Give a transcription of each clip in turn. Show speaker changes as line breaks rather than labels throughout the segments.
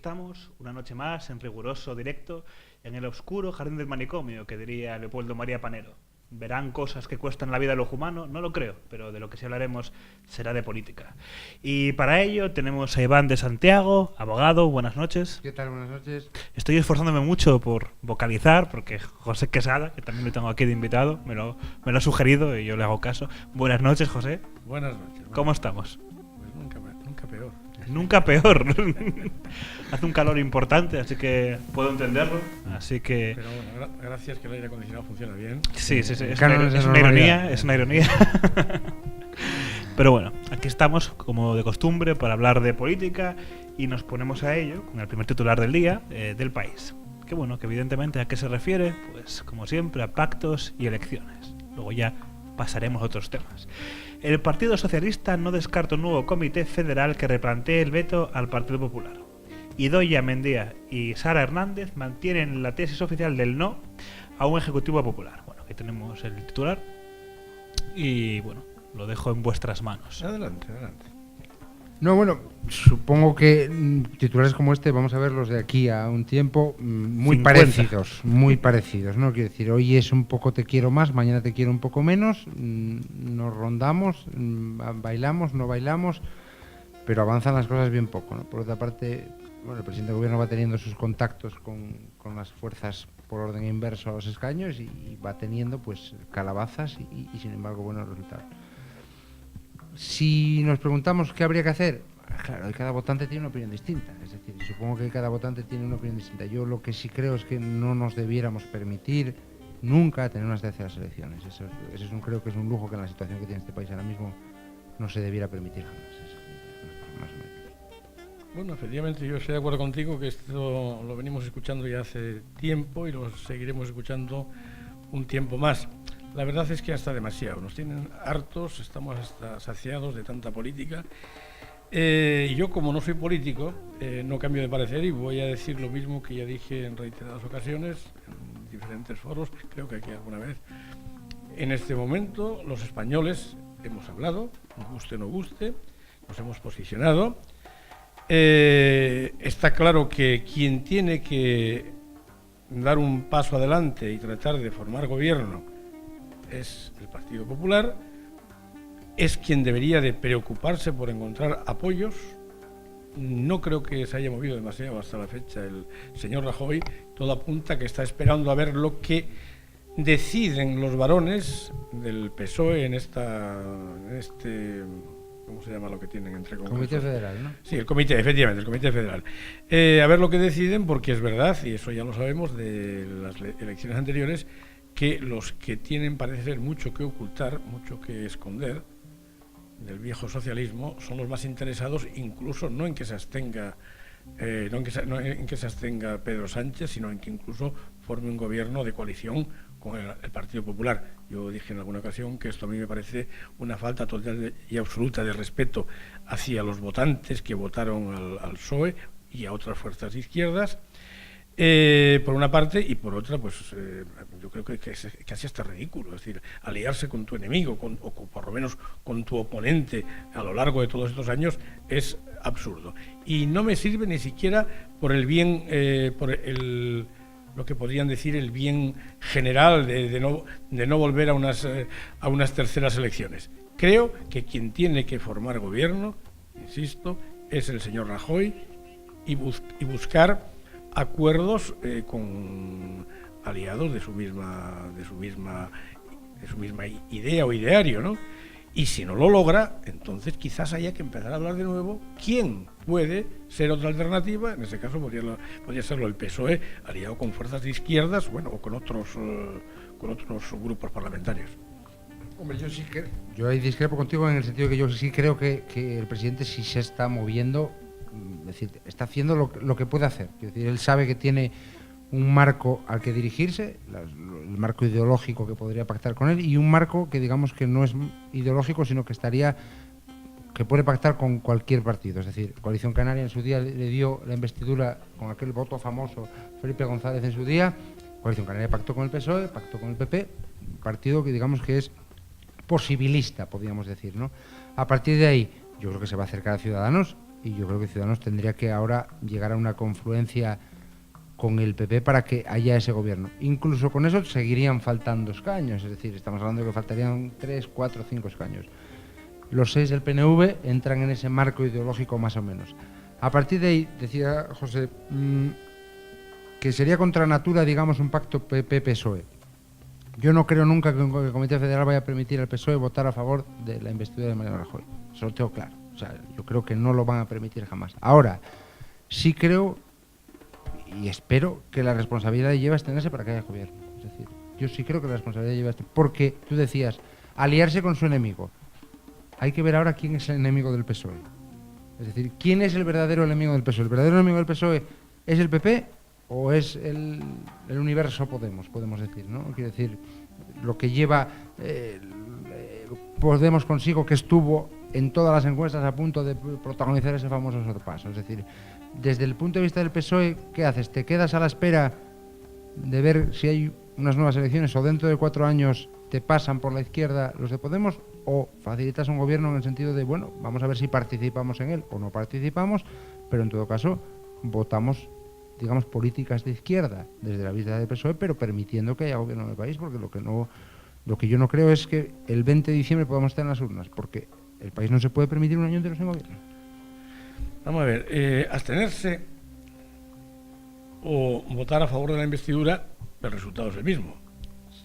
estamos, una noche más, en riguroso directo, en el oscuro jardín del manicomio, que diría Leopoldo María Panero. ¿Verán cosas que cuestan la vida a los humanos? No lo creo, pero de lo que sí hablaremos será de política. Y para ello tenemos a Iván de Santiago, abogado, buenas noches.
¿Qué tal? Buenas noches.
Estoy esforzándome mucho por vocalizar, porque José Quesada, que también lo tengo aquí de invitado, me lo ha sugerido y yo le hago caso. Buenas noches, José.
Buenas noches.
¿Cómo estamos?
Pues nunca peor.
Nunca peor. Hace un calor importante, así que puedo entenderlo. Así que...
Pero bueno, gracias que el aire acondicionado funciona bien.
Sí. Es una ironía. Pero bueno, aquí estamos, como de costumbre, para hablar de política y nos ponemos a ello con el primer titular del día, del País. Que bueno, que evidentemente ¿a qué se refiere? Pues como siempre, a pactos y elecciones. Luego ya pasaremos a otros temas. El Partido Socialista no descarta un nuevo comité federal que replantee el veto al Partido Popular. Idoia Mendia y Sara Hernández mantienen la tesis oficial del no a un ejecutivo popular. Bueno, aquí tenemos el titular y bueno, lo dejo en vuestras manos.
Adelante.
No, bueno, supongo que titulares como este vamos a verlos de aquí a un tiempo muy
50.
parecidos, ¿no? Quiero decir, hoy es un poco te quiero más, mañana te quiero un poco menos, nos rondamos, bailamos, no bailamos, pero avanzan las cosas bien poco, ¿no? Por otra parte, bueno, el presidente del gobierno va teniendo sus contactos con las fuerzas por orden inverso a los escaños y va teniendo pues calabazas y sin embargo buenos resultados. Si nos preguntamos qué habría que hacer, claro, cada votante tiene una opinión distinta. Es decir, supongo que cada votante tiene una opinión distinta. Yo lo que sí creo es que no nos debiéramos permitir nunca tener unas terceras elecciones. Eso creo que es un lujo que en la situación que tiene este país ahora mismo no se debiera permitir jamás. Eso, más o menos.
Bueno, efectivamente yo estoy de acuerdo contigo que esto lo venimos escuchando ya hace tiempo y lo seguiremos escuchando un tiempo más. La verdad es que hasta demasiado, nos tienen hartos, estamos hasta saciados de tanta política. Y yo, como no soy político, no cambio de parecer y voy a decir lo mismo que ya dije en reiteradas ocasiones, en diferentes foros, creo que aquí alguna vez. En este momento los españoles hemos hablado, nos guste o no guste, nos hemos posicionado. Está claro que quien tiene que dar un paso adelante y tratar de formar gobierno es el Partido Popular, es quien debería de preocuparse por encontrar apoyos. No creo que se haya movido demasiado hasta la fecha el señor Rajoy, todo apunta que está esperando a ver lo que deciden los varones del PSOE en este ¿cómo se llama lo que tienen entre congresos?
Comité Federal, ¿no?
Sí, el comité, efectivamente, el Comité Federal. A ver lo que deciden, porque es verdad, y eso ya lo sabemos de las elecciones anteriores, que los que tienen, parece ser, mucho que ocultar, mucho que esconder del viejo socialismo, son los más interesados, incluso no en que se abstenga, no en que se abstenga Pedro Sánchez, sino en que incluso forme un gobierno de coalición con el Partido Popular. Yo dije en alguna ocasión que esto a mí me parece una falta total y absoluta de respeto hacia los votantes que votaron al PSOE y a otras fuerzas de izquierdas. Por una parte, y por otra, pues yo creo que es casi hasta ridículo, es decir, aliarse con tu enemigo, o por lo menos con tu oponente a lo largo de todos estos años, es absurdo. Y no me sirve ni siquiera por el bien, lo que podrían decir el bien general de no volver a unas terceras elecciones. Creo que quien tiene que formar gobierno, insisto, es el señor Rajoy y buscar acuerdos con aliados de su misma idea o ideario, ¿no? Y si no lo logra, entonces quizás haya que empezar a hablar de nuevo quién puede ser otra alternativa. En ese caso podría serlo el PSOE, aliado con fuerzas de izquierdas, bueno, o con otros grupos parlamentarios.
Hombre, yo ahí discrepo contigo en el sentido que yo sí creo que el presidente sí se está moviendo. Es decir, está haciendo lo que puede hacer. Es decir, él sabe que tiene un marco al que dirigirse, el marco ideológico que podría pactar con él, y un marco que digamos que no es ideológico, sino que puede pactar con cualquier partido. Es decir, Coalición Canaria en su día le dio la investidura con aquel voto famoso Felipe González en su día. Coalición Canaria pactó con el PSOE, pactó con el PP, un partido que digamos que es posibilista, podríamos decir, ¿no? A partir de ahí, yo creo que se va a acercar a Ciudadanos, y yo creo que Ciudadanos tendría que ahora llegar a una confluencia con el PP para que haya ese gobierno. Incluso con eso seguirían faltando escaños, es decir, estamos hablando de que faltarían 3, 4, 5 escaños. Los 6 del PNV entran en ese marco ideológico más o menos. A partir de ahí, decía José, que sería contra natura, digamos, un pacto PP-PSOE. Yo no creo nunca que el Comité Federal vaya a permitir al PSOE votar a favor de la investidura de Mariano Rajoy. Eso lo tengo claro. O sea, yo creo que no lo van a permitir jamás. Ahora, sí creo y espero que la responsabilidad lleva a extenderse para que haya gobierno. Es decir, yo sí creo que la responsabilidad lleva a extenderse. Porque tú decías, aliarse con su enemigo. Hay que ver ahora quién es el enemigo del PSOE. Es decir, ¿quién es el verdadero enemigo del PSOE? ¿El verdadero enemigo del PSOE es el PP o es el universo Podemos, podemos decir, ¿no? Quiero decir, lo que lleva Podemos consigo, que estuvo en todas las encuestas a punto de protagonizar ese famoso sorpaso. Es decir, desde el punto de vista del PSOE, ¿qué haces? ¿Te quedas a la espera de ver si hay unas nuevas elecciones o dentro de 4 años te pasan por la izquierda los de Podemos, o facilitas un gobierno en el sentido de, bueno, vamos a ver si participamos en él o no participamos, pero en todo caso votamos, digamos, políticas de izquierda desde la vista del PSOE, pero permitiendo que haya gobierno en el país, porque lo que yo no creo es que el 20 de diciembre podamos estar en las urnas, porque el país no se puede permitir un año entero sin gobierno.
Vamos a ver, abstenerse o votar a favor de la investidura, el resultado es el mismo.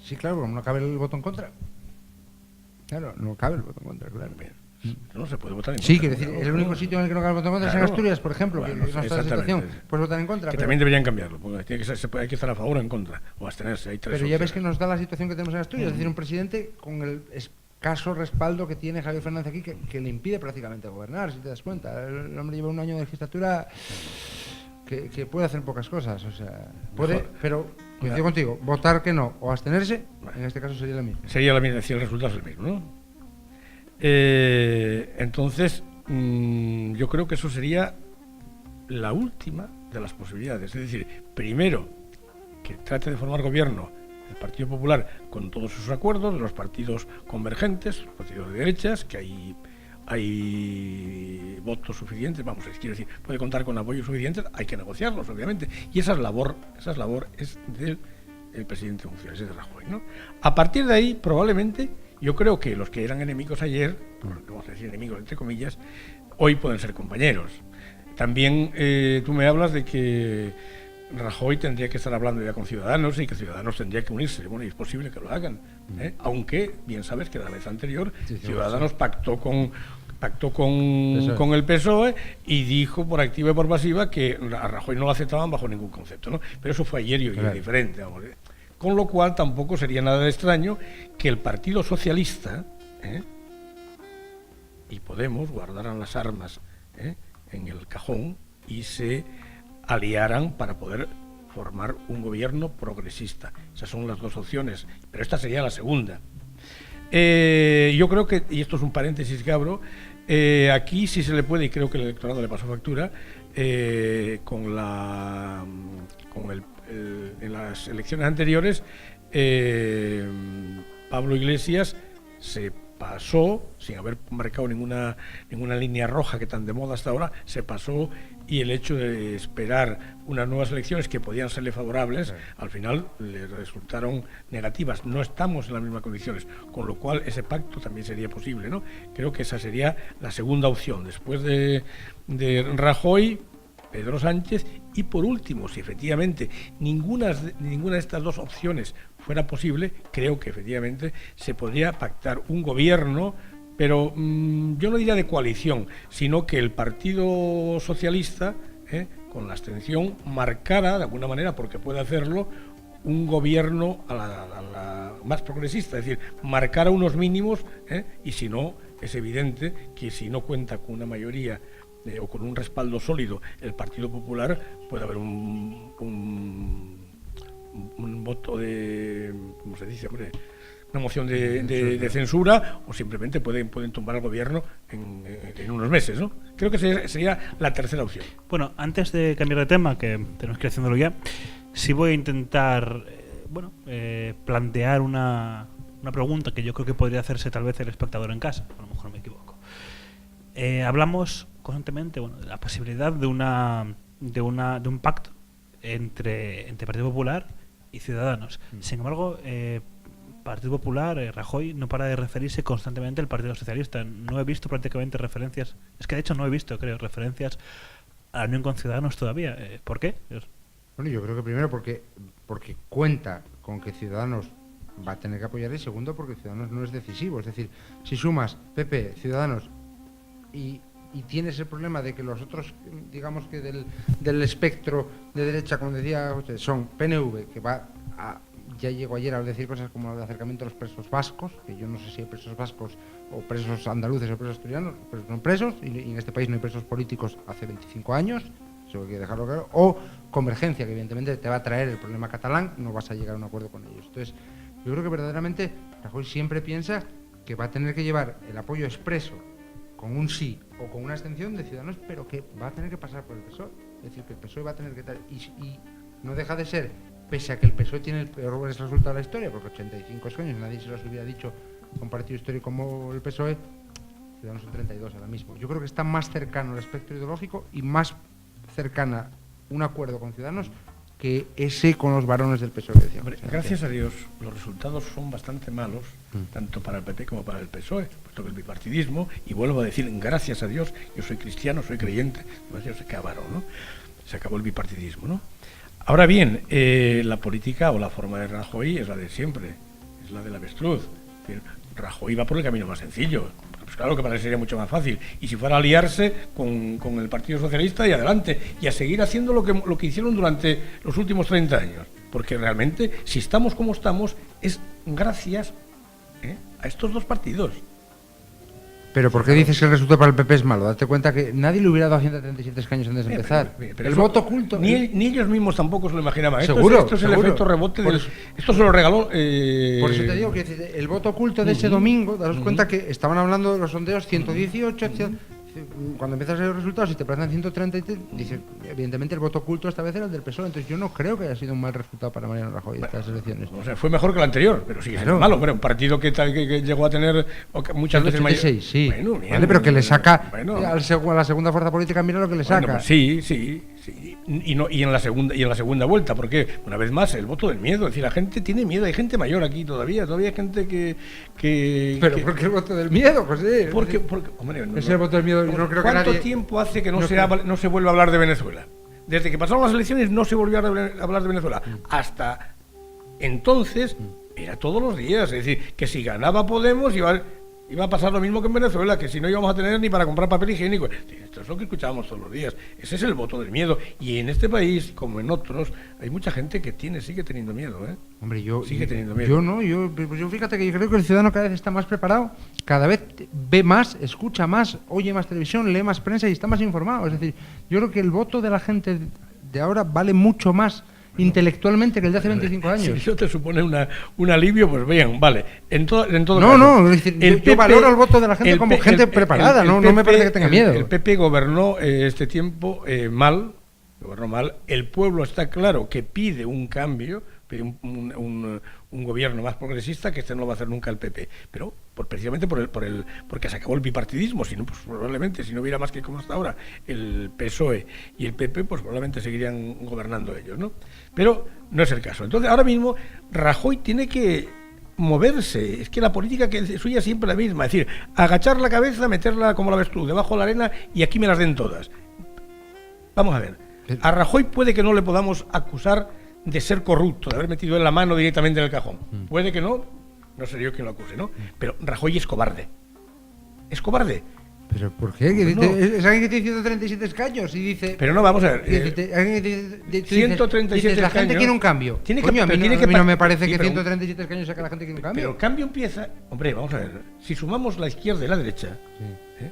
Sí, claro, no cabe el voto en contra. Claro, no cabe el voto en contra, claro.
Bien. No se puede votar en contra.
Sí, quiero decir, el único sitio en el que no cabe el voto en contra es en Asturias, por ejemplo,
bueno,
que no está la situación. Puedes votar en contra.
Que
pero
también deberían cambiarlo, porque hay que estar a favor o en contra, o abstenerse. Hay 3
pero ya
opciones.
ves que nos da la situación que tenemos en Asturias, es decir, un presidente con el escaso respaldo que tiene Javier Fernández aquí, que le impide prácticamente gobernar, si te das cuenta. El hombre lleva un año de legislatura que puede hacer pocas cosas, o sea, puede,
mejor.
pero coincido contigo, votar que no o abstenerse, en este caso sería la misma.
Sería la misma, si el resultado es el mismo, ¿no? Entonces, yo creo que eso sería la última de las posibilidades. Es decir, primero, que trate de formar gobierno el Partido Popular con todos sus acuerdos, de los partidos convergentes, los partidos de derechas, que hay votos suficientes, vamos, quiero decir, puede contar con apoyos suficientes, hay que negociarlos, obviamente. Y esa labor es del presidente en funciones, es de Rajoy, ¿no? A partir de ahí, probablemente, yo creo que los que eran enemigos ayer, vamos a decir enemigos entre comillas, hoy pueden ser compañeros. También tú me hablas de que Rajoy tendría que estar hablando ya con Ciudadanos y que Ciudadanos tendría que unirse. Bueno, y es posible que lo hagan, aunque bien sabes que la vez anterior Ciudadanos pactó con el PSOE y dijo por activa y por pasiva que a Rajoy no lo aceptaban bajo ningún concepto, ¿no? Pero eso fue ayer y hoy es diferente, vamos. Con lo cual tampoco sería nada de extraño que el Partido Socialista y Podemos guardaran las armas en el cajón y se aliaran para poder formar un gobierno progresista. Esas son las dos opciones, pero esta sería la segunda. Yo creo que, y esto es un paréntesis que abro, aquí sí se le puede, y creo que el electorado le pasó factura, en las elecciones anteriores, Pablo Iglesias se pasó, sin haber marcado ninguna línea roja que tan de moda hasta ahora, se pasó, y el hecho de esperar unas nuevas elecciones que podían serle favorables, al final le resultaron negativas. No estamos en las mismas condiciones, con lo cual ese pacto también sería posible, ¿no? Creo que esa sería la segunda opción, después de Rajoy, Pedro Sánchez, y por último, si efectivamente ninguna de estas dos opciones fuera posible, creo que efectivamente se podría pactar un gobierno, pero yo no diría de coalición, sino que el Partido Socialista, con la abstención, marcara de alguna manera, porque puede hacerlo, un gobierno a la más progresista, es decir, marcara unos mínimos, y si no, es evidente que si no cuenta con una mayoría o con un respaldo sólido el Partido Popular, puede haber un voto de, ¿cómo se dice, hombre?, una moción de censura, o simplemente pueden tumbar al gobierno en unos meses, ¿no? Creo que sería la tercera opción.
Bueno, antes de cambiar de tema, que tenemos que ir haciéndolo ya, sí voy a intentar plantear una pregunta que yo creo que podría hacerse tal vez el espectador en casa, a lo mejor me equivoco. Hablamos constantemente la posibilidad de un pacto entre Partido Popular y Ciudadanos. Sin embargo, Partido Popular, Rajoy, no para de referirse constantemente al Partido Socialista. No he visto prácticamente referencias, es que de hecho no he visto, creo, referencias a la unión con Ciudadanos todavía. ¿Por qué?
Bueno, yo creo que primero porque cuenta con que Ciudadanos va a tener que apoyar, y segundo porque Ciudadanos no es decisivo. Es decir, si sumas PP, Ciudadanos y tienes el problema de que los otros, digamos que del espectro de derecha, como decía José, son PNV, que va a... Ya llegó ayer a decir cosas como el acercamiento a los presos vascos, que yo no sé si hay presos vascos o presos andaluces o presos asturianos, pero son presos, y en este país no hay presos políticos hace 25 años, eso hay que dejarlo claro, o Convergencia, que evidentemente te va a traer el problema catalán, no vas a llegar a un acuerdo con ellos. Entonces, yo creo que verdaderamente Rajoy siempre piensa que va a tener que llevar el apoyo expreso con un sí o con una abstención de Ciudadanos, pero que va a tener que pasar por el PSOE. Es decir, que el PSOE va a tener que... Y no deja de ser, pese a que el PSOE tiene el peor resultado de la historia, porque 85 escaños, nadie se los hubiera dicho con un partido histórico como el PSOE, Ciudadanos son 32 ahora mismo. Yo creo que está más cercano al espectro ideológico y más cercana un acuerdo con Ciudadanos que ese con los varones del PSOE.
Hombre, gracias a Dios, los resultados son bastante malos, tanto para el PP como para el PSOE, puesto que el bipartidismo, y vuelvo a decir, gracias a Dios, yo soy cristiano, soy creyente, se acabaron, ¿no? Se acabó el bipartidismo, ¿no? Ahora bien, la política o la forma de Rajoy es la de siempre, es la del avestruz. Es decir, Rajoy va por el camino más sencillo. Pues claro que para él sería mucho más fácil. Y si fuera a aliarse con el Partido Socialista y adelante, y a seguir haciendo lo que hicieron durante los últimos 30 años. Porque realmente, si estamos como estamos, es gracias a estos dos partidos.
Pero ¿por qué dices que el resultado para el PP es malo? Date cuenta que nadie le hubiera dado 137 escaños antes de empezar.
Pero
el voto oculto...
Ni ellos mismos tampoco se lo imaginaban.
Seguro,
esto es el efecto rebote. Esto se lo regaló...
Por eso te digo que el voto oculto de ese domingo, daros cuenta que estaban hablando de los sondeos 118... Cuando empiezas a ver los resultados y te pasan 133, dices, evidentemente el voto oculto esta vez era el del PSOE, entonces yo no creo que haya sido un mal resultado para Mariano Rajoy estas elecciones.
O sea, fue mejor que el anterior, pero sigue siendo malo. Hombre, un partido que llegó a tener muchas veces mayor.
Sí,
bueno, bien,
vale, pero que le saca
bueno.
a la segunda fuerza política, mira lo que le saca.
Bueno, pues sí. Y en la segunda vuelta, porque una vez más el voto del miedo, es decir, la gente tiene miedo, hay gente mayor aquí todavía hay gente que
pero ¿por qué el voto del miedo, José?
Porque hombre,
ese voto del miedo, yo no creo que
¿cuánto
nadie...
tiempo hace que no se vuelve a hablar de Venezuela? Desde que pasaron las elecciones no se volvió a hablar de Venezuela. Hasta entonces era todos los días, es decir, que si ganaba Podemos iba a pasar lo mismo que en Venezuela, que si no íbamos a tener ni para comprar papel higiénico. Esto es lo que escuchábamos todos los días. Ese es el voto del miedo. Y en este país, como en otros, hay mucha gente que sigue teniendo miedo, ¿eh?
Hombre,
sigue teniendo miedo.
Yo fíjate que yo creo que el ciudadano cada vez está más preparado, cada vez ve más, escucha más, oye más televisión, lee más prensa y está más informado. Es decir, yo creo que el voto de la gente de ahora vale mucho más intelectualmente que el de hace 25 años.
Si eso te supone un alivio, pues bien, vale. En todo caso,
no, es decir, yo valoro el voto de la gente como gente preparada, no me parece que tenga miedo.
El PP gobernó este tiempo mal, gobernó mal. El pueblo está claro que pide un cambio, pide un gobierno más progresista, que no lo va a hacer nunca el PP, pero precisamente porque se acabó el bipartidismo. Si no, pues probablemente, si no hubiera más que como hasta ahora el PSOE y el PP, pues probablemente seguirían gobernando ellos, ¿no? Pero no es el caso. Entonces, ahora mismo Rajoy tiene que moverse. Es que la política que suya es siempre la misma, es decir, agachar la cabeza, meterla como la ves tú, debajo de la arena, y aquí me las den todas. Vamos a ver, a Rajoy puede que no le podamos acusar de ser corrupto, de haber metido en la mano directamente en el cajón. Puede que no seré yo quien lo acuse, ¿no? Pero Rajoy es cobarde. ¿Es cobarde?
¿Pero por qué? Es alguien que tiene 137 escaños y dice...
Pero no, vamos a ver.
137 la gente quiere un cambio. A mí no me parece que 137 escaños sea que la gente quiere un cambio.
Pero el cambio empieza... Hombre, vamos a ver. Si sumamos la izquierda y la derecha...
Sí.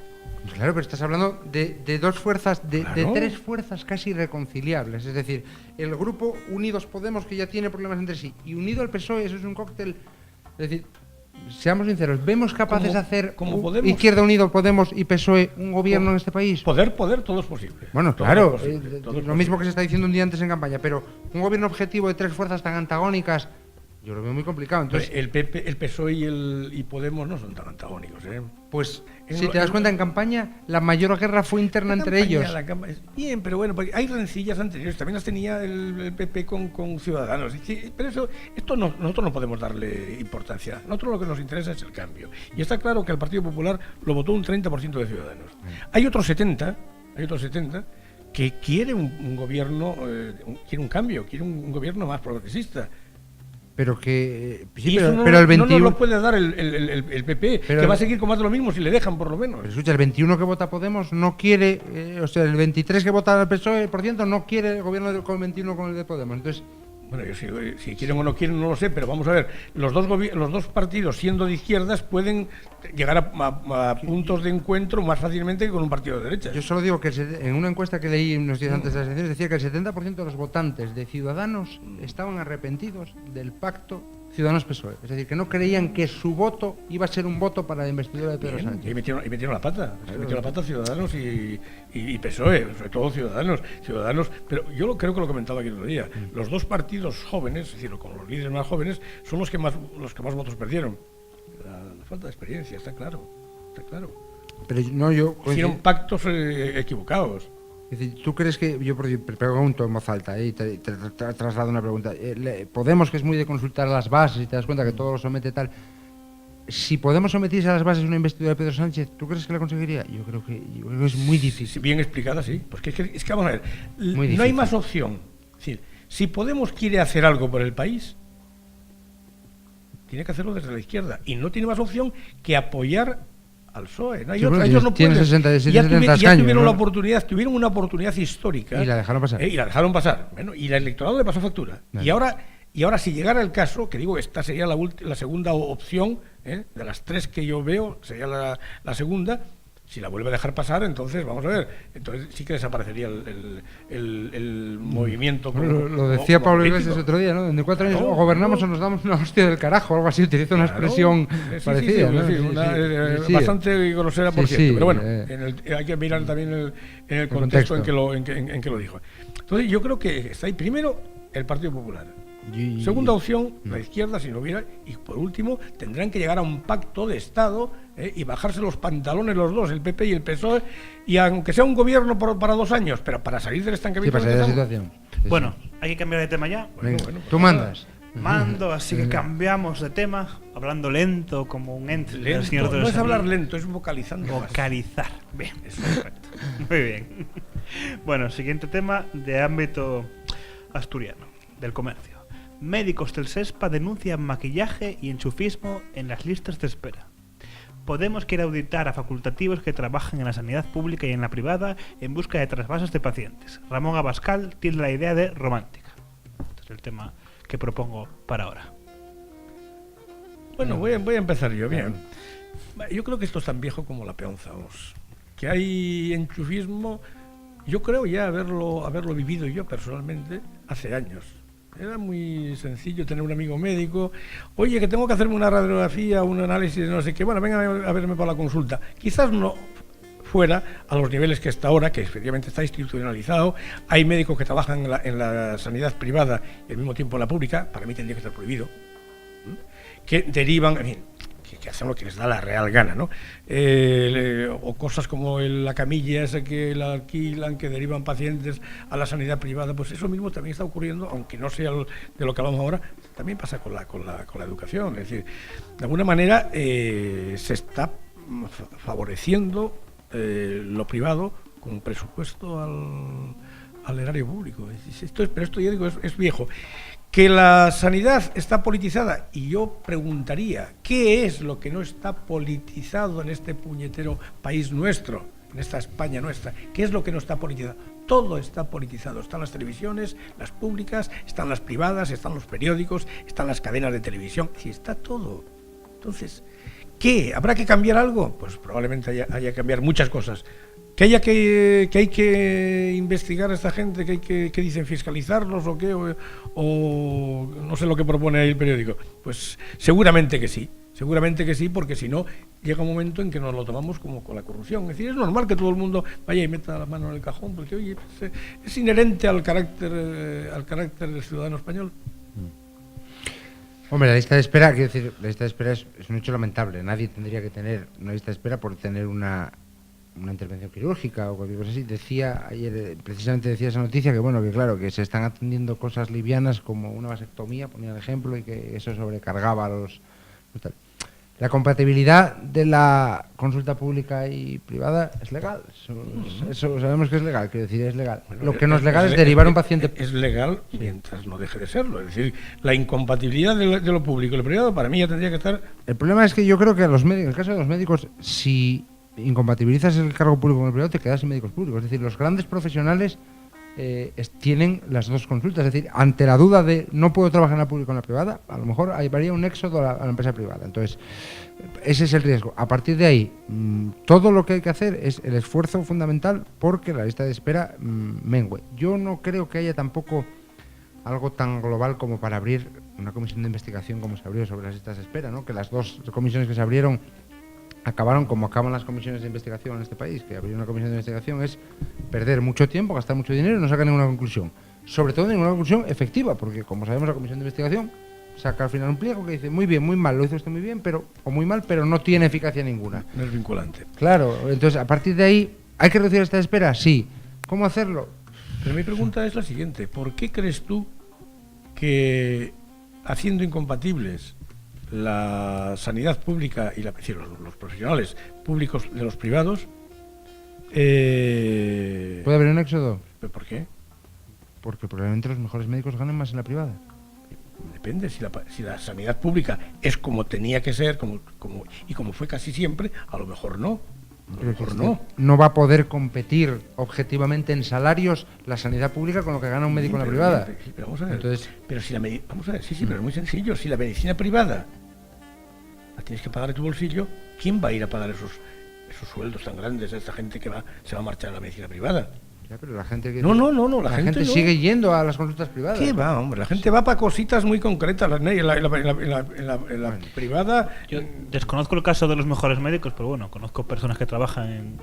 Claro, pero estás hablando de dos fuerzas, de tres fuerzas casi irreconciliables. Es decir, el grupo Unidos Podemos, que ya tiene problemas entre sí, y unido al PSOE, eso es un cóctel... Es decir, seamos sinceros, ¿vemos capaces de hacer Izquierda Unido Podemos y PSOE un gobierno en este país?
Poder, todo es posible.
Bueno, claro, lo mismo que se está diciendo un día antes en campaña, pero un gobierno objetivo de tres fuerzas tan antagónicas, Yo lo veo muy complicado. Entonces,
el PP, el PSOE y Podemos no son tan antagónicos, ¿eh?
Pues, si te das cuenta, en campaña la mayor guerra fue interna entre ellos.
Bien, pero bueno, porque hay rencillas anteriores. También las tenía el PP con Ciudadanos. Pero nosotros no podemos darle importancia. Nosotros lo que nos interesa es el cambio. Y está claro que el Partido Popular lo votó un 30% de Ciudadanos. Hay otros 70 que quiere un gobierno, quiere un cambio, quiere un gobierno más progresista.
Pero que
sí, pero el 21 no nos lo puede dar el PP, que va a seguir con más de lo mismo si le dejan por lo menos.
Pero escucha, el 21 que vota Podemos no quiere, o sea, el 23 que vota el PSOE por ciento no quiere el gobierno con el 21 con el de Podemos. Entonces,
bueno, yo si quieren o no quieren no lo sé, pero vamos a ver, los dos partidos siendo de izquierdas pueden llegar a puntos de encuentro más fácilmente que con un partido de derecha.
Yo solo digo que en una encuesta que leí unos días antes de las elecciones decía que el 70% de los votantes de Ciudadanos estaban arrepentidos del pacto Ciudadanos-PSOE. Es decir, que no creían que su voto iba a ser un voto para la investidura de Pedro Sánchez.
Y metieron la pata. Metieron la pata Ciudadanos y PSOE, sobre todo Ciudadanos. Pero yo creo que lo comentaba aquí el otro día. Los dos partidos jóvenes, es decir, con los líderes más jóvenes, son los que más votos perdieron. La falta de experiencia, está claro.
Pero no, yo
hicieron pactos equivocados.
Es decir, ¿tú crees que, yo pregunto en voz alta y te traslado una pregunta, Podemos, que es muy de consultar las bases y te das cuenta que todo lo somete tal, si Podemos someterse a las bases de una investidura de Pedro Sánchez, ¿tú crees que la conseguiría? Yo creo que es muy difícil.
Bien explicada, sí, porque es que vamos a ver, no hay más opción. Es decir, si Podemos quiere hacer algo por el país, tiene que hacerlo desde la izquierda y no tiene más opción que apoyar al PSOE. No hay otra. Ellos no pueden.
70
ya tuvieron
¿no?
la oportunidad, tuvieron una oportunidad histórica.
Y la dejaron pasar.
Bueno, y el electorado le pasó factura. Vale. Y ahora, si llegara el caso, que digo, esta sería la segunda opción, de las tres que yo veo, sería la segunda. Si la vuelve a dejar pasar, entonces, vamos a ver, entonces sí que desaparecería el movimiento.
Lo decía Pablo Iglesias otro día, ¿no? En 4 años o gobernamos o nos damos una hostia del carajo, algo así, utiliza una expresión parecida.
Bastante grosera, por cierto, pero bueno, hay que mirar también en el contexto en que lo dijo. Entonces, yo creo que está ahí primero el Partido Popular. Segunda opción, la izquierda, si no hubiera, y por último, tendrán que llegar a un pacto de Estado y bajarse los pantalones los dos, el PP y el PSOE, y aunque sea un gobierno para 2 años, pero para salir del estancamiento.
Sí, para salir de la situación.
Bueno, hay que cambiar de tema ya.
Bueno, tú mandas.
Mando, así que cambiamos de tema, hablando lento, como un ente.
No es hablar lento, es vocalizando.
Vocalizar. Bien, eso es perfecto. Muy bien. Bueno, siguiente tema de ámbito asturiano, del comercio. Médicos del SESPA denuncian maquillaje y enchufismo en las listas de espera. Podemos quiere auditar a facultativos que trabajan en la sanidad pública y en la privada en busca de trasvases de pacientes. Ramón Abascal tiene la idea de romántica. Este es el tema que propongo para ahora.
Bueno, voy a empezar yo. Bien. Yo creo que esto es tan viejo como la peonza, vamos. Que hay enchufismo, yo creo ya haberlo vivido yo personalmente hace años. Era muy sencillo tener un amigo médico. Oye, que tengo que hacerme una radiografía, un análisis de no sé qué. Bueno, venga a verme para la consulta. Quizás no fuera a los niveles que está ahora, que efectivamente está institucionalizado. Hay médicos que trabajan en la sanidad privada y al mismo tiempo en la pública. Para mí tendría que estar prohibido. Que derivan, en fin, que hacen lo que les da la real gana, ¿no? O cosas como la camilla esa que la alquilan, que derivan pacientes a la sanidad privada, pues eso mismo también está ocurriendo, aunque no sea de lo que hablamos ahora, también pasa con la educación. Es decir, de alguna manera se está favoreciendo lo privado con un presupuesto al erario público. Pero esto ya digo, es viejo. Que la sanidad está politizada, y yo preguntaría, ¿qué es lo que no está politizado en este puñetero país nuestro, en esta España nuestra? ¿Qué es lo que no está politizado? Todo está politizado. Están las televisiones, las públicas, están las privadas, están los periódicos, están las cadenas de televisión, sí, está todo. Entonces, ¿qué? ¿Habrá que cambiar algo? Pues probablemente haya que cambiar muchas cosas. ¿Que hay que investigar a esta gente? ¿Que dicen fiscalizarlos o qué? O no sé lo que propone ahí el periódico. Pues seguramente que sí, porque si no, llega un momento en que nos lo tomamos como con la corrupción. Es decir, es normal que todo el mundo vaya y meta la mano en el cajón, porque oye, es inherente al carácter del ciudadano español.
Hombre, la lista de espera, quiero decir, la lista de espera es un hecho lamentable. Nadie tendría que tener una lista de espera por tener una intervención quirúrgica o cualquier cosa así. Decía ayer, precisamente decía esa noticia que bueno, que claro, que se están atendiendo cosas livianas como una vasectomía, ponía el ejemplo, y que eso sobrecargaba a los tal. La compatibilidad de la consulta pública y privada es legal. Eso sabemos que es legal, quiero decir, es legal.
Bueno,
lo que no es legal es derivar un paciente.
Es legal mientras no deje de serlo. Es decir, la incompatibilidad de lo público y lo privado para mí ya tendría que estar...
El problema es que yo creo que a los médicos, en el caso de los médicos, si incompatibilizas el cargo público con el privado, te quedas sin médicos públicos. Es decir, los grandes profesionales tienen las dos consultas. Es decir, ante la duda de no puedo trabajar en la pública o en la privada, a lo mejor haría un éxodo a la empresa privada. Entonces, ese es el riesgo. A partir de ahí, todo lo que hay que hacer es el esfuerzo fundamental porque la lista de espera mengue. Yo no creo que haya tampoco algo tan global como para abrir una comisión de investigación como se abrió sobre las listas de espera, ¿no? Que las dos comisiones que se abrieron acabaron como acaban las comisiones de investigación en este país, que abrir una comisión de investigación es perder mucho tiempo, gastar mucho dinero y no sacar ninguna conclusión. Sobre todo ninguna conclusión efectiva, porque como sabemos la comisión de investigación saca al final un pliego que dice muy bien, muy mal, lo hizo usted muy bien, o muy mal, pero no tiene eficacia ninguna.
No es vinculante.
Claro, entonces a partir de ahí, ¿hay que reducir esta espera? Sí. ¿Cómo hacerlo?
Pero mi pregunta es la siguiente: ¿por qué crees tú que haciendo incompatibles la sanidad pública y los profesionales públicos de los privados
¿Puede haber un éxodo?
¿por qué?
Porque probablemente los mejores médicos ganen más en la privada.
Depende, si la sanidad pública es como tenía que ser como fue casi siempre, a lo mejor no.
No va a poder competir objetivamente en salarios la sanidad pública con lo que gana un médico en la privada.
Pero vamos a ver.
Entonces,
pero es muy sencillo. Si la medicina privada la tienes que pagar de tu bolsillo, ¿quién va a ir a pagar esos sueldos tan grandes a esta gente que se va a marchar a la medicina privada?
Ya, pero la gente
No, la gente no.
sigue yendo a las consultas privadas.
¿Qué va, hombre? La gente va para cositas muy concretas. En la privada...
Yo desconozco el caso de los mejores médicos, pero bueno, conozco personas que trabajan en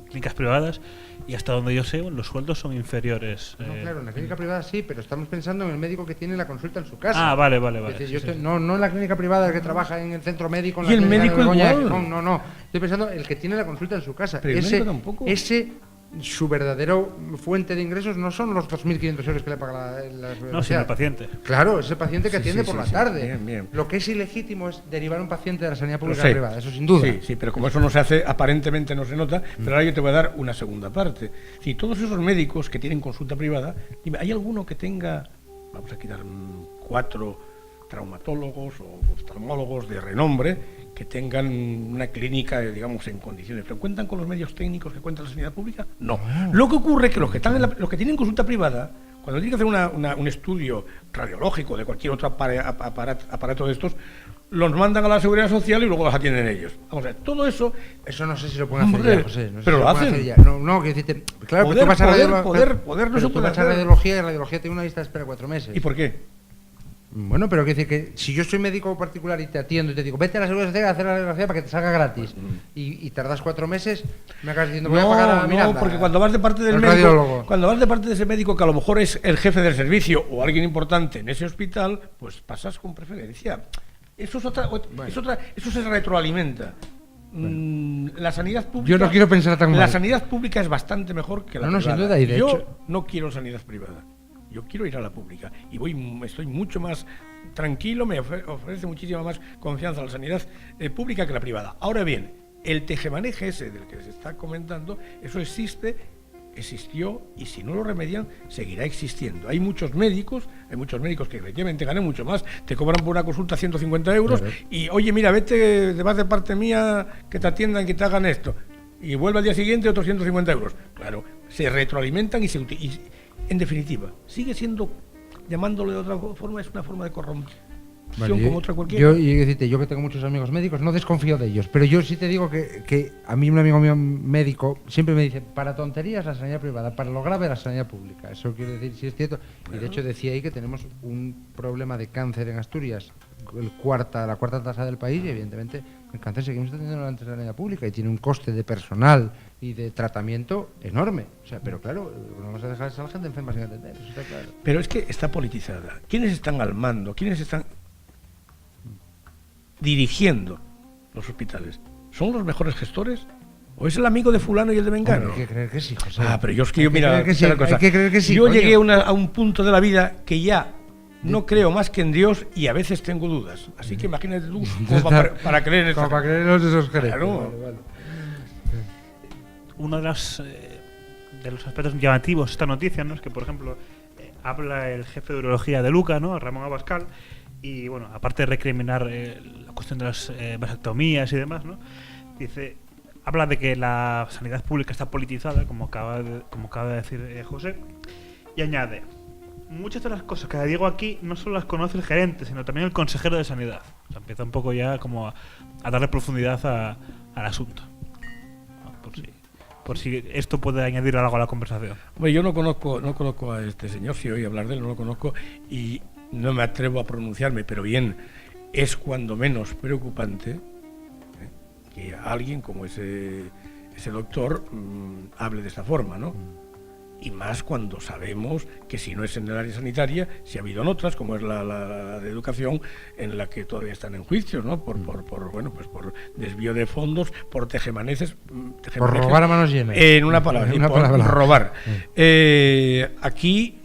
clínicas privadas y hasta donde yo sé, los sueldos son inferiores.
No, claro, en la clínica privada sí, pero estamos pensando en el médico que tiene la consulta en su casa.
Ah, vale.
Es decir, no en la clínica privada, el que trabaja en el centro médico. En
y el médico igual.
No. Estoy pensando en el que tiene la consulta en su casa.
Pero el médico tampoco.
Su verdadero fuente de ingresos no son los 2.500 euros que le paga la
no, sino el paciente.
Claro, ese paciente que atiende por la tarde.
Bien.
Lo que es ilegítimo es derivar un paciente de la sanidad pública a la privada, eso sin duda.
Sí, pero como eso no se hace, aparentemente no se nota, pero ahora yo te voy a dar una segunda parte. Si todos esos médicos que tienen consulta privada, dime, ¿hay alguno que tenga, vamos a quitar 4 traumatólogos o oftalmólogos de renombre que tengan una clínica, digamos, en condiciones? ¿Pero cuentan con los medios técnicos que cuenta la sanidad pública? No. Lo que ocurre es que los que tienen consulta privada, cuando tienen que hacer un estudio radiológico de cualquier otro aparato de estos, los mandan a la Seguridad Social y luego los atienden ellos. Vamos a ver, todo eso...
Eso no sé si lo pueden hacer ya, José.
Pero lo hacen.
No, que decirte... Claro,
poder
no se puede hacer. Radiología tiene una lista de espera 4 meses.
¿Y por qué?
Bueno, pero quiero decir que si yo soy médico particular y te atiendo y te digo, vete a la Seguridad Social a hacer la radiografía para que te salga gratis, y tardas 4 meses, me acabas diciendo, voy a pagar a Miranda.
No, porque cuando vas de parte del médico, radiólogo. Cuando vas de parte de ese médico que a lo mejor es el jefe del servicio o alguien importante en ese hospital, pues pasas con preferencia. Eso se retroalimenta. La sanidad pública.
Yo no quiero pensar tan mal.
La sanidad pública es bastante mejor que la privada.
Sin duda, y de hecho,
no quiero sanidad privada. Yo quiero ir a la pública y estoy mucho más tranquilo, me ofrece muchísima más confianza la sanidad pública que la privada. Ahora bien, el tejemaneje ese del que se está comentando, eso existió y si no lo remedian, seguirá existiendo. Hay muchos médicos que efectivamente ganan mucho más, te cobran por una consulta 150 euros, claro. Y oye, mira, vete, vas de parte mía, que te atiendan, que te hagan esto, y vuelve al día siguiente otros 150 euros. Claro, se retroalimentan y en definitiva, sigue siendo, llamándolo de otra forma, es una forma de corrupción como otra cualquiera.
Yo que tengo muchos amigos médicos, no desconfío de ellos, pero yo sí te digo que a mí un amigo mío médico siempre me dice, para tonterías la sanidad privada, para lo grave la sanidad pública. Eso quiere decir, sí es cierto. Bueno. Y de hecho decía ahí que tenemos un problema de cáncer en Asturias, la cuarta tasa del país, y evidentemente el cáncer seguimos teniendo en la sanidad pública y tiene un coste de personal y de tratamiento enorme. O sea, pero claro, no vamos a dejar a la gente enferma sin atender, eso está claro.
Pero es que está politizada. ¿Quiénes están al mando? ¿Quiénes están dirigiendo los hospitales, ¿son los mejores gestores? ¿O es el amigo de fulano y el de mengano?
Hay que creer que sí, José.
Pero yo es que mira,
hay que creer que sí,
yo
coño.
llegué a un punto de la vida que ya no creo más que en Dios y a veces tengo dudas. Así que imagínate tú como para creer en
como para creernos esos gerentes.
Claro.
Vale.
Uno de los aspectos llamativos de esta noticia, ¿no? Es que, por ejemplo, habla el jefe de urología de Luca, ¿no? Ramón Abascal, y bueno, aparte de recriminar la cuestión de las vasectomías y demás, ¿no? Habla de que la sanidad pública está politizada, como acaba de decir José, y añade: muchas de las cosas que digo aquí no solo las conoce el gerente, sino también el consejero de sanidad. O sea, empieza un poco ya como a darle profundidad al asunto. Por si esto puede añadir algo a la conversación.
Bueno, yo no conozco a este señor, si oí hablar de él, no lo conozco y no me atrevo a pronunciarme, pero bien, es cuando menos preocupante que alguien como ese doctor hable de esta forma, ¿no? Y más cuando sabemos que si no es en el área sanitaria, si ha habido en otras, como es la de educación, en la que todavía están en juicio, ¿no? Por desvío de fondos, por tejemanejes.
Por robar a manos llenas.
En una palabra, robar.
Sí.
Aquí,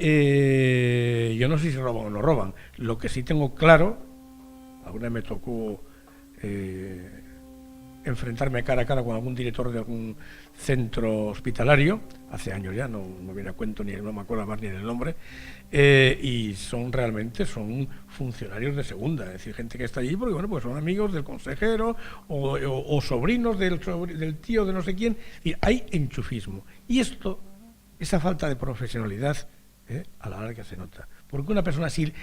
yo no sé si roban o no roban. Lo que sí tengo claro, alguna vez me tocó enfrentarme cara a cara con algún director de algún centro hospitalario, hace años ya, no viene a cuento, no me acuerdo más ni del nombre, y son funcionarios de segunda, es decir, gente que está allí porque bueno, pues son amigos del consejero o sobrinos del tío de no sé quién, y hay enchufismo. Y esa falta de profesionalidad, a la larga se nota. Porque una persona, si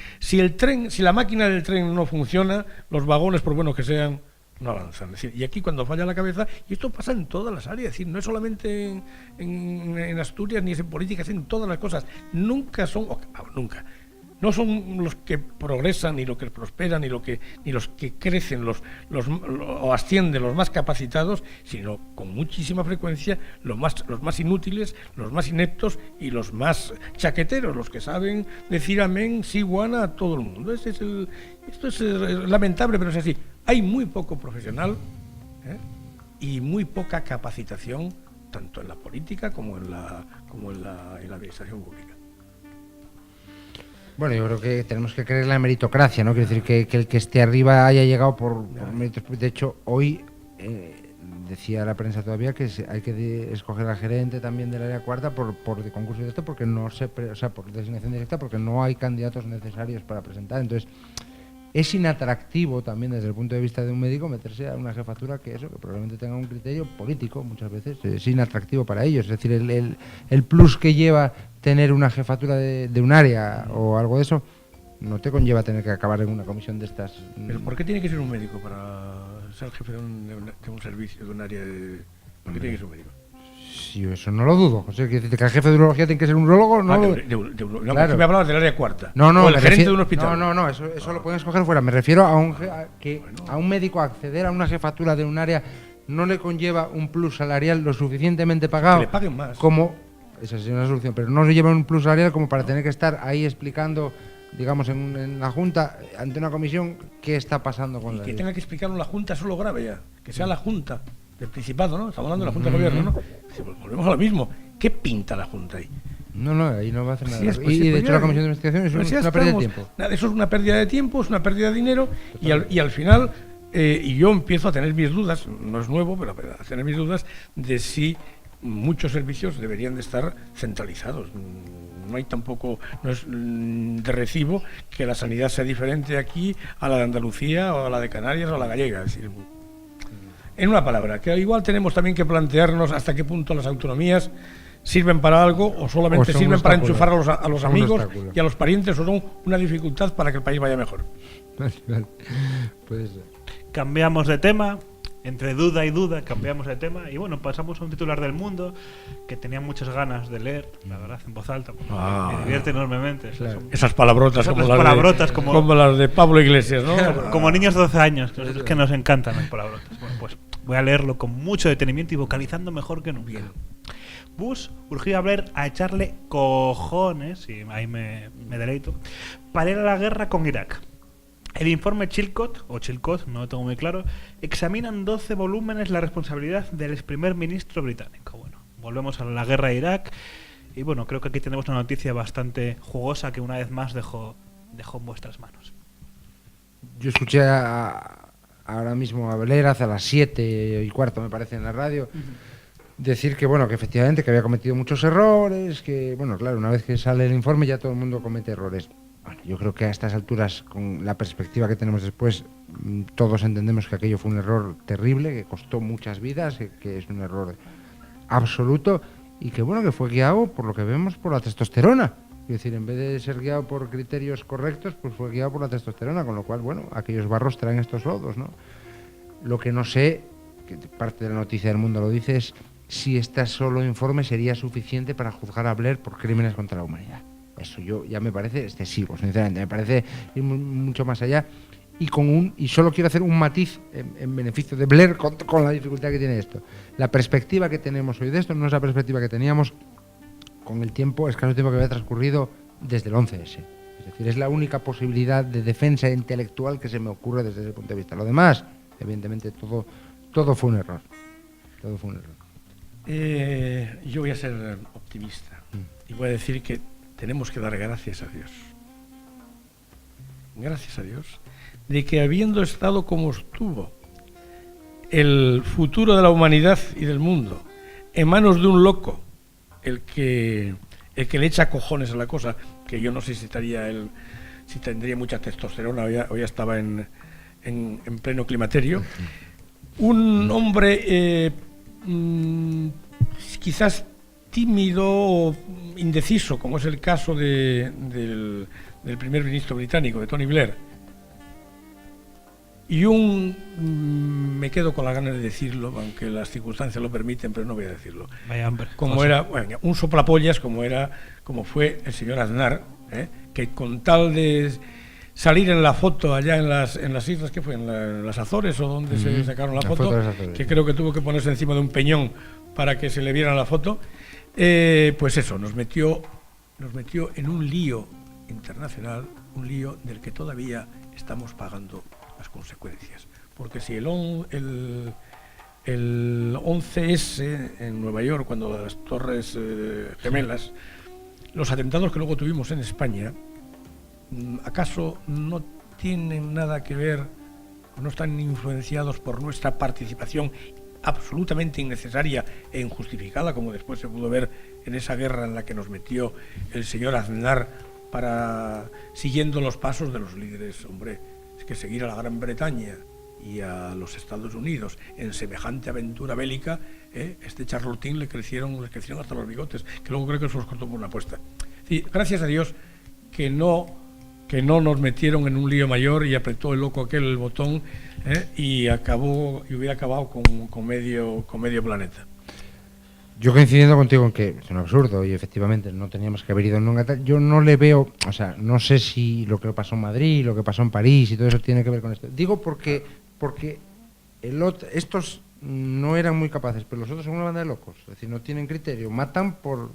la máquina del tren no funciona, los vagones, por buenos que sean, no avanzan. Es decir, y aquí cuando falla la cabeza, y esto pasa en todas las áreas, es decir, no es solamente en Asturias ni es en política, es en todas las cosas. Nunca no son los que progresan, ni los que prosperan, ni los que crecen, o ascienden los más capacitados, sino con muchísima frecuencia los más inútiles, los más ineptos y los más chaqueteros, los que saben decir amén, sí, guana a todo el mundo. Esto es lamentable, pero es así. Hay muy poco profesional y muy poca capacitación, tanto en la política como en la administración pública.
Bueno, yo creo que tenemos que creer en la meritocracia, ¿no? Quiero decir que el que esté arriba haya llegado por méritos. De hecho, hoy decía la prensa todavía que hay que escoger al gerente también del área cuarta por de concurso directo, porque por designación directa, porque no hay candidatos necesarios para presentar. Entonces, es inatractivo también desde el punto de vista de un médico meterse a una jefatura que probablemente tenga un criterio político muchas veces. Es inatractivo para ellos. Es decir, el plus que lleva tener una jefatura de un área o algo de eso no te conlleva tener que acabar en una comisión de estas.
¿Pero por qué tiene que ser un médico para ser jefe de un servicio, de un área de...? ¿Por qué tiene que ser un médico?
Sí, eso no lo dudo. José, que el jefe de urología tiene que ser un urologo, ¿no?
Claro. Me hablabas del área cuarta.
No,
o el gerente de un hospital.
No, eso lo pueden escoger fuera. Me refiero a un médico acceder a una jefatura de un área no le conlleva un plus salarial lo suficientemente pagado.
Que le paguen más.
Como esa es una solución, pero no se lleva un plus salarial como para tener que estar ahí explicando, digamos, en la Junta, ante una comisión, qué está pasando con la ley.
Que tenga que explicarlo en la Junta, eso es lo grave ya. Que sea la Junta del Principado, ¿no? Estamos hablando de la Junta de Gobierno, ¿no? Pues volvemos a lo mismo. ¿Qué pinta la Junta ahí?
No, ahí no va a hacer nada.
Y
de hecho la comisión de investigación es una pérdida de tiempo.
Eso es una pérdida de tiempo, es una pérdida de dinero y al final, y yo empiezo a tener mis dudas, no es nuevo, pero a tener mis dudas de si muchos servicios deberían de estar centralizados. No es de recibo que la sanidad sea diferente aquí a la de Andalucía o a la de Canarias o a la gallega. Es decir, en una palabra, que igual tenemos también que plantearnos hasta qué punto las autonomías sirven para algo o solamente sirven para enchufar a los amigos y a los parientes o son una dificultad para que el país vaya mejor.
Puede ser.
Cambiamos de tema. Entre duda y duda cambiamos de tema y bueno, pasamos a un titular del Mundo que tenía muchas ganas de leer, la verdad, en voz alta, porque me divierte enormemente.
Claro.
Esas palabrotas, como las de Pablo Iglesias, ¿no?
Como niños de 12 años, que nos encantan las palabrotas. Bueno, pues voy a leerlo con mucho detenimiento y vocalizando mejor que nunca. Bien. Bush urgía a Blair a echarle cojones, y ahí me deleito, para ir a la guerra con Irak. El informe Chilcot, o Chilcot, no lo tengo muy claro, examina en 12 volúmenes la responsabilidad del ex primer ministro británico. Bueno, volvemos a la guerra de Irak y bueno, creo que aquí tenemos una noticia bastante jugosa que una vez más dejo en vuestras manos.
Yo escuché ahora mismo a Blair hace las 7:15, me parece, en la radio, decir que, bueno, que efectivamente que había cometido muchos errores, que, bueno, claro, una vez que sale el informe ya todo el mundo comete errores. Bueno, yo creo que a estas alturas, con la perspectiva que tenemos después, todos entendemos que aquello fue un error terrible, que costó muchas vidas, que es un error absoluto y que, bueno, que fue guiado, por lo que vemos, por la testosterona. Es decir, en vez de ser guiado por criterios correctos, pues fue guiado por la testosterona, con lo cual, bueno, aquellos barros traen estos lodos, ¿no? Lo que no sé, que parte de la noticia del Mundo lo dice, es si este solo informe sería suficiente para juzgar a Blair por crímenes contra la humanidad. Eso yo ya me parece excesivo, sinceramente, me parece ir mucho más allá. Y solo quiero hacer un matiz en beneficio de Blair con la dificultad que tiene esto. La perspectiva que tenemos hoy de esto no es la perspectiva que teníamos con el escaso tiempo que había transcurrido desde el 11S. Es decir, es la única posibilidad de defensa intelectual que se me ocurre desde ese punto de vista. Lo demás, evidentemente, todo fue un error. Todo fue un error.
Yo voy a ser optimista y voy a decir que tenemos que dar gracias a Dios. Gracias a Dios de que, habiendo estado como estuvo el futuro de la humanidad y del mundo en manos de un loco, el que le echa cojones a la cosa, que yo no sé si tendría mucha testosterona o ya estaba en pleno climaterio, un hombre quizás tímido o indeciso, como es el caso del primer ministro británico, de Tony Blair, y me quedo con la ganas de decirlo, aunque las circunstancias lo permiten, pero no voy a decirlo.
Vaya hombre.
Un soplapollas como fue el señor Aznar, que con tal de salir en la foto allá en las islas, que fue en las Azores o donde se sacaron la foto, que creo que tuvo que ponerse encima de un peñón para que se le viera la foto, pues eso, nos metió en un lío internacional, un lío del que todavía estamos pagando las consecuencias, porque si el 11S en Nueva York, cuando las Torres Gemelas, los atentados que luego tuvimos en España, ¿acaso no tienen nada que ver, no están influenciados por nuestra participación absolutamente innecesaria e injustificada, como después se pudo ver en esa guerra en la que nos metió el señor Aznar siguiendo los pasos de los líderes? Hombre, es que seguir a la Gran Bretaña y a los Estados Unidos en semejante aventura bélica, este charlotín le crecieron hasta los bigotes, que luego creo que se los cortó por una apuesta. Sí, gracias a Dios que no nos metieron en un lío mayor y apretó el loco aquel el botón, y hubiera acabado con medio planeta.
Yo, coincidiendo contigo en que es un absurdo y efectivamente no teníamos que haber ido nunca, yo no le veo, o sea, no sé si lo que pasó en Madrid, lo que pasó en París y todo eso tiene que ver con esto. Digo porque estos no eran muy capaces, pero los otros son una banda de locos, es decir, no tienen criterio, matan porque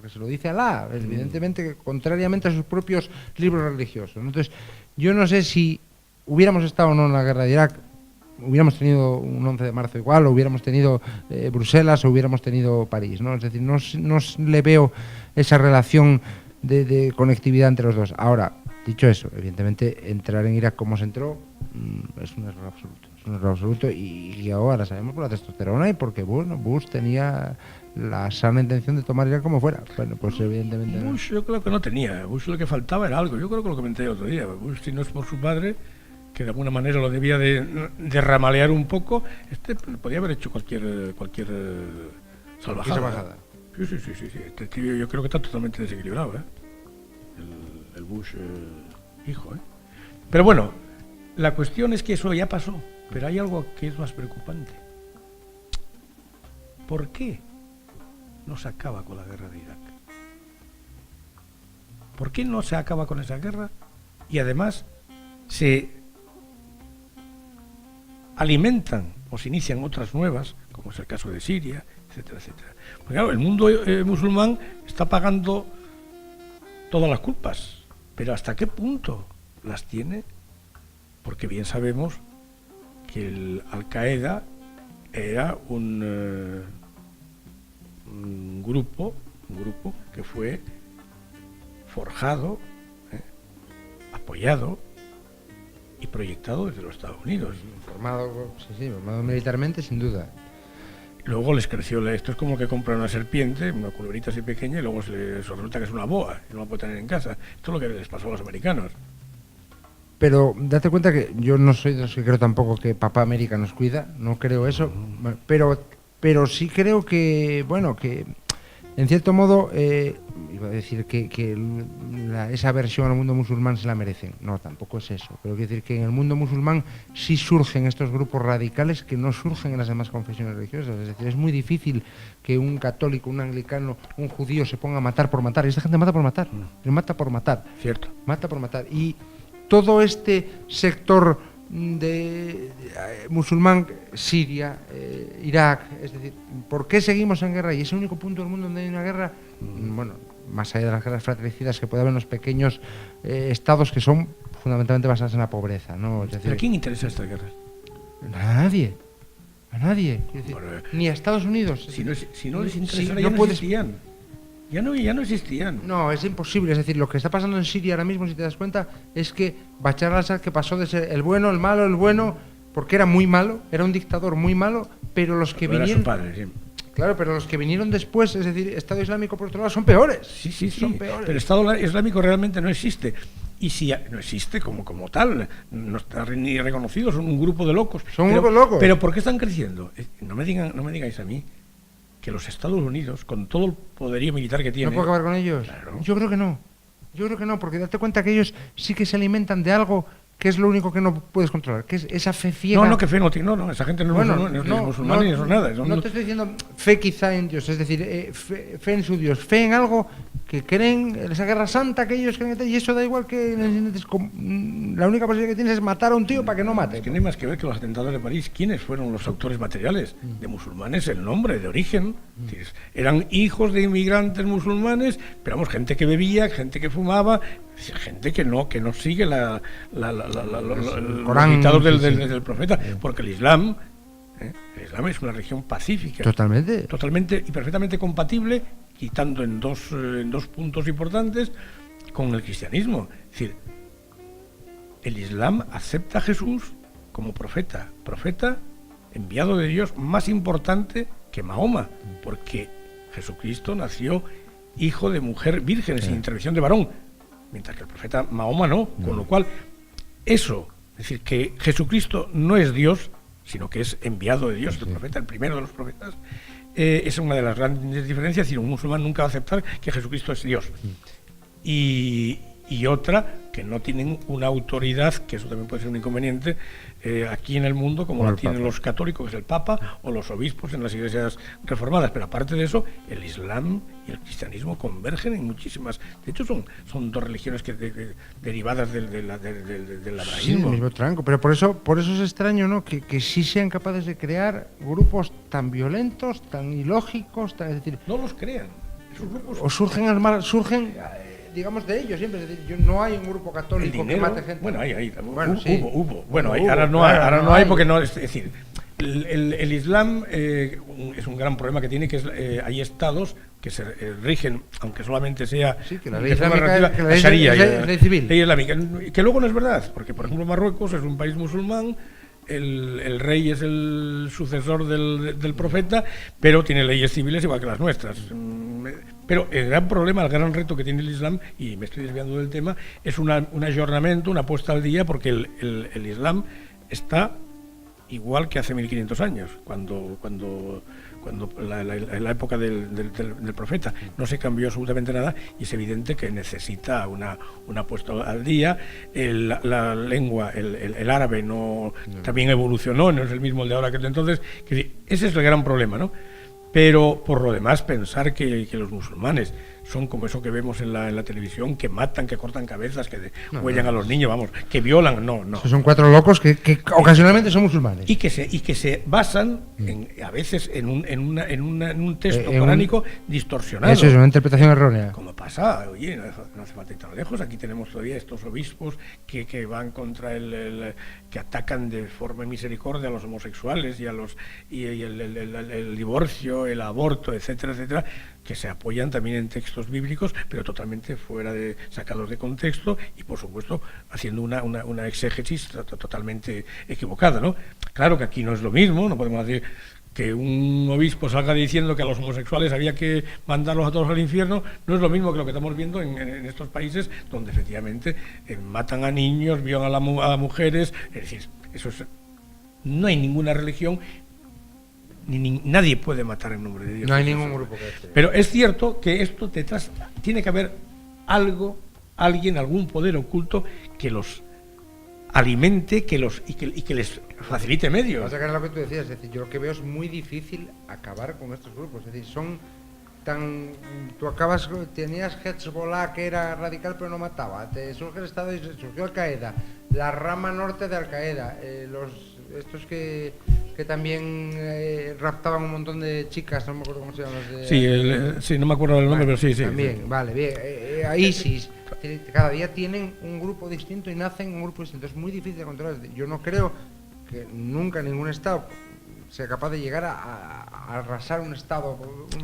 se lo dice Alá, evidentemente, contrariamente a sus propios libros religiosos. Entonces, yo no sé si hubiéramos estado o no en la guerra de Irak, hubiéramos tenido un 11 de marzo igual, o hubiéramos tenido Bruselas, o hubiéramos tenido París, ¿no? Es decir, no le veo esa relación de conectividad entre los dos. Ahora, dicho eso, evidentemente, entrar en Irak como se entró es un error absoluto. Es un error absoluto y ahora sabemos por la testosterona y porque, bueno, Bush tenía la sana intención de tomar Irak como fuera. Bueno, pues evidentemente
Bush yo creo que no tenía. Bush lo que faltaba era algo. Yo creo que lo comenté el otro día. Bush, si no es por su padre, que de alguna manera lo debía de ramalear un poco, podía haber hecho cualquier salvajada. Sí. Este tío yo creo que está totalmente desequilibrado, el Bush hijo, Pero bueno, la cuestión es que eso ya pasó, pero hay algo que es más preocupante. ¿Por qué no se acaba con la guerra de Irak? ¿Por qué no se acaba con esa guerra? Y además se alimentan o se inician otras nuevas, como es el caso de Siria, etcétera, etcétera. Porque claro, el mundo musulmán está pagando todas las culpas, pero ¿hasta qué punto las tiene? porque bien sabemos que el Al-Qaeda era un grupo que fue forjado, apoyado y proyectado desde los Estados Unidos.
Formado militarmente, sin duda.
Luego les creció, esto es como que compran una serpiente, una culebrita así pequeña, y luego resulta que es una boa y no la puede tener en casa. Esto es lo que les pasó a los americanos.
Pero date cuenta que yo no soy de los que creo tampoco que Papá América nos cuida, no creo eso, pero sí creo que, bueno, que en cierto modo, iba a decir que esa versión al mundo musulmán se la merecen. No, tampoco es eso. Pero quiero decir que en el mundo musulmán sí surgen estos grupos radicales que no surgen en las demás confesiones religiosas. Es decir, es muy difícil que un católico, un anglicano, un judío se ponga a matar por matar. Y esta gente mata por matar. Mata por matar.
Cierto.
Mata por matar. Y todo este sector de musulmán, Siria, Irak, es decir, ¿por qué seguimos en guerra? Y es el único punto del mundo donde hay una guerra, bueno, más allá de las guerras fratricidas que puede haber en los pequeños estados que son fundamentalmente basados en la pobreza, ¿no? Es decir,
¿pero a quién interesa esta guerra?
A nadie. Decir, bueno, ni a Estados Unidos.
Si no les interesara, ya no existían. Ya no existían.
No, es imposible. Es decir, lo que está pasando en Siria ahora mismo, si te das cuenta, es que Bashar al-Assad, que pasó de ser el bueno, el malo, el bueno, porque era muy malo, era un dictador muy malo, pero los que vinieron...
Era su padre, sí.
Claro, pero los que vinieron después, es decir, Estado Islámico por otro lado, son peores.
Sí.
Son peores.
Pero el Estado Islámico realmente no existe. Y si no existe como tal, no está ni reconocido, son un grupo de locos.
Son un grupo de locos.
Pero ¿por qué están creciendo? No me digáis a mí que los Estados Unidos, con todo el poderío militar que tienen...
¿No puede acabar con ellos?
Claro.
Yo creo que no, porque date cuenta que ellos sí que se alimentan de algo que es lo único que no puedes controlar, que es esa fe ciega.
No, que fe no tiene, no, esa gente no es musulmán ni es nada.
No te estoy diciendo fe quizá en Dios, es decir, fe en su Dios, fe en algo que creen, en esa guerra santa que ellos creen, y eso da igual que la única posibilidad que tienes es matar a un tío para que no mate.
Es que no hay más que ver que los atentados de París, ¿quiénes fueron los autores materiales? De musulmanes, el nombre, de origen. Eran hijos de inmigrantes musulmanes, pero vamos, gente que bebía, gente que fumaba, gente que no sigue los dictados del profeta, porque el Islam es una religión pacífica. Totalmente y perfectamente compatible, quitando en dos puntos importantes, con el cristianismo. Es decir, el Islam acepta a Jesús como profeta enviado de Dios, más importante que Mahoma, porque Jesucristo nació hijo de mujer virgen, sin intervención de varón, mientras que el profeta Mahoma no, con lo cual eso, es decir, que Jesucristo no es Dios, sino que es enviado de Dios, el profeta, el primero de los profetas, es una de las grandes diferencias. Es decir, un musulmán nunca va a aceptar que Jesucristo es Dios. Y otra, que no tienen una autoridad, que eso también puede ser un inconveniente, aquí en el mundo, como la tienen los católicos, que es el Papa, o los obispos en las iglesias reformadas. Pero aparte de eso, el Islam y el cristianismo convergen en muchísimas... De hecho, son dos religiones derivadas del abraísmo.
Sí, el mismo tranco. Pero por eso es extraño, ¿no?, que sí sean capaces de crear grupos tan violentos, tan ilógicos, es decir...
No los crean. Esos grupos...
O surgen digamos, de ellos siempre. Es decir, no hay un grupo católico que mate gente.
Bueno, hubo.
Bueno,
ahora no hay porque no. Es decir, el Islam es un gran problema que tiene, que es hay estados que se rigen, aunque solamente sea
que la ley islámica, que la ley civil.
Ley islámica, que luego no es verdad, porque por ejemplo Marruecos es un país musulmán. El rey es el sucesor del profeta, pero tiene leyes civiles igual que las nuestras. Pero el gran problema, el gran reto que tiene el Islam, y me estoy desviando del tema, es un ayornamiento, una puesta al día, porque el Islam está igual que hace 1500 años, cuando la época del profeta no se cambió absolutamente nada, y es evidente que necesita una puesta al día. La lengua, el árabe también evolucionó, no es el mismo el de ahora que el de entonces. Ese es el gran problema, ¿no? Pero por lo demás, pensar que los musulmanes son como eso que vemos en la televisión, que matan, que cortan cabezas, que huellan a los niños, vamos, que violan, no.
Esos son 4 locos que ocasionalmente son musulmanes.
Y que se basan a veces en un texto coránico distorsionado.
Eso es una interpretación errónea.
Como pasa, oye, no hace falta ir tan lejos, aquí tenemos todavía estos obispos que van contra que atacan de forma misericordia a los homosexuales y el divorcio, el aborto, etcétera, etcétera, que se apoyan también en textos bíblicos, pero totalmente sacados de contexto y, por supuesto, haciendo una exégesis totalmente equivocada, ¿no? Claro que aquí no es lo mismo, no podemos decir que un obispo salga diciendo que a los homosexuales había que mandarlos a todos al infierno, no es lo mismo que lo que estamos viendo en estos países donde efectivamente matan a niños, violan a mujeres, es decir, no hay ninguna religión, nadie puede matar en nombre de Dios.
No hay ningún grupo que esté.
Pero es cierto que esto detrás tiene que haber alguien, algún poder oculto que los alimente, que les facilite medios.
Pasa que era lo que tú decías, es decir, yo lo que veo es muy difícil acabar con estos grupos, es decir, son tan... tenías Hezbollah que era radical pero no mataba, te surge el Estado, surgió Al-Qaeda, la rama norte de Al-Qaeda, estos que también raptaban un montón de chicas, no me acuerdo cómo se llaman.
Sí, no me acuerdo del nombre, pero sí.
También, vale, bien. ISIS, cada día tienen un grupo distinto y nacen un grupo distinto. Es muy difícil de controlar. Yo no creo que nunca ningún Estado sea capaz de llegar a arrasar un Estado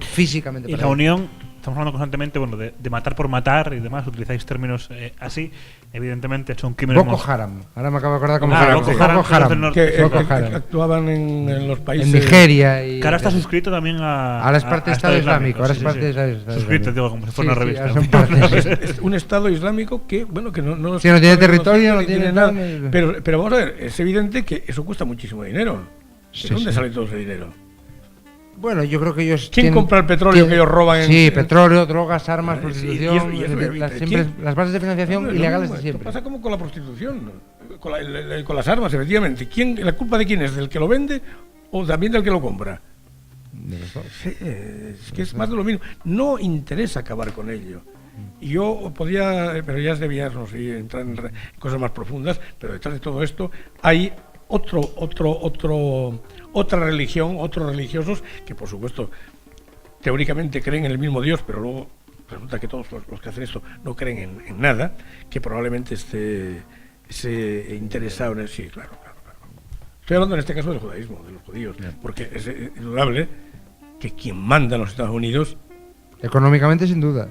físicamente.
Y la Unión, estamos hablando constantemente de matar por matar y demás, utilizáis términos así, evidentemente son crímenes...
Boko Haram, ahora me acabo de acordar cómo
Boko Haram,
que actuaban en los países...
En Nigeria y...
Que ahora está suscrito también
ahora es parte de Estado Islámico. Ahora es parte de Estado Islámico.
Suscrito, digo, como si fuera una revista.
Es un Estado islámico que no
tiene territorio, no tiene nada.
Pero vamos a ver, es evidente que eso cuesta muchísimo dinero. ¿De dónde sale todo ese dinero?
Bueno, yo creo que ellos...
¿Quién compra el petróleo que ellos roban?
Petróleo, drogas, armas, prostitución,
siempre
las bases de financiación ilegales de siempre.
Esto pasa como con la prostitución, con las armas, efectivamente. ¿La culpa de quién es? ¿Del que lo vende o también del que lo compra? Es que es más de lo mismo. No interesa acabar con ello. Y yo podía, pero ya debíamos entrar en cosas más profundas, pero detrás de todo esto hay otra religión, otros religiosos que, por supuesto, teóricamente creen en el mismo Dios, pero luego resulta que todos los que hacen esto no creen en nada, que probablemente esté interesado en eso. Sí, claro. Estoy hablando en este caso del judaísmo, de los judíos, porque es indudable que quien manda en los Estados Unidos...
Económicamente, sin duda.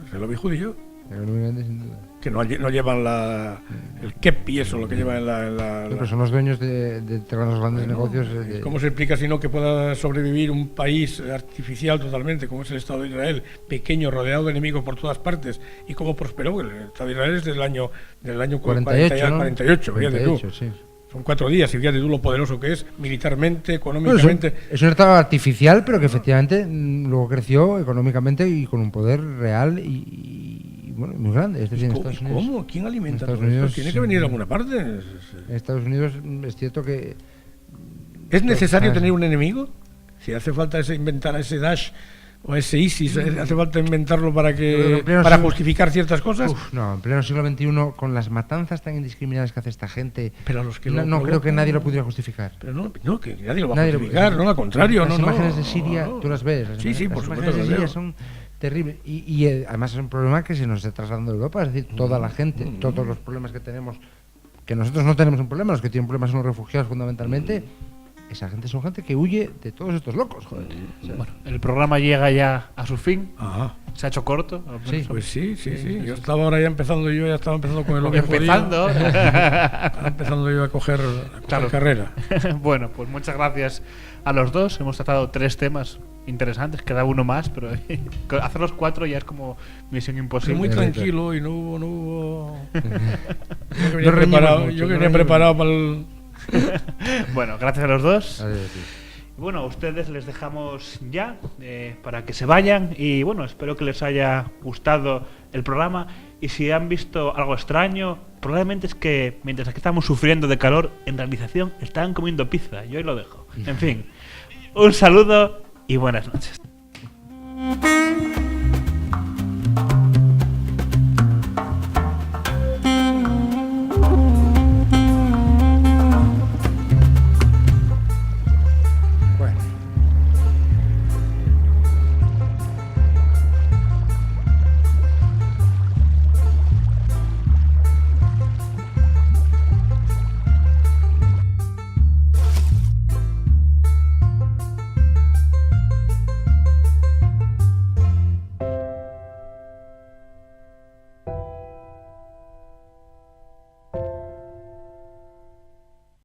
Es el lobby judío.
Económicamente, sin duda.
Que no llevan el kepi, eso, lo que llevan en la...
Pero son los dueños de los grandes negocios.
¿Cómo se explica si no que pueda sobrevivir un país artificial totalmente, como es el Estado de Israel, pequeño, rodeado de enemigos por todas partes, y cómo prosperó? El Estado de Israel es del año 48, fíjate tú. Sí. Son 4 días, y fíjate tú lo poderoso que es, militarmente, económicamente.
Bueno, es un Estado artificial, pero que efectivamente luego creció económicamente y con un poder real y bueno, muy grande.
¿Cómo? ¿Quién alimenta todo esto? ¿Tiene que venir de alguna parte?
En Estados Unidos es cierto que...
¿Es necesario tener un enemigo? Si hace falta inventar ese Daesh o ese ISIS, ¿hace falta inventarlo para justificar ciertas cosas?
No, en pleno siglo XXI, con las matanzas tan indiscriminadas que hace esta gente,
pero los que
no creo que nadie lo pudiera justificar.
Pero no, que nadie lo va a justificar, no, al contrario.
Las imágenes de Siria, tú las ves.
Sí, por supuesto.
Las imágenes de Siria son terrible. Y además es un problema que se nos está trasladando a Europa, es decir, toda la gente, todos los problemas que tenemos, que nosotros no tenemos un problema, los que tienen problemas son los refugiados fundamentalmente, esa gente son gente que huye de todos estos locos, joder. O sea,
bueno, el programa llega ya a su fin.
Ajá.
Se ha hecho corto.
Sí, pues sí. Yo estaba ahora ya empezando con el
empezando.
Empezando yo a coger carrera.
Bueno, pues muchas gracias a los dos. Hemos tratado 3 temas interesantes, queda uno más, pero hacer los 4 ya es como misión imposible.
Muy tranquilo y no hubo... Yo venía preparado para el...
Bueno, gracias a los dos. Bueno, a ustedes les dejamos ya para que se vayan y bueno, espero que les haya gustado el programa y si han visto algo extraño, probablemente es que mientras aquí estamos sufriendo de calor, en realización estaban comiendo pizza. Yo ahí lo dejo. En fin, un saludo y buenas noches.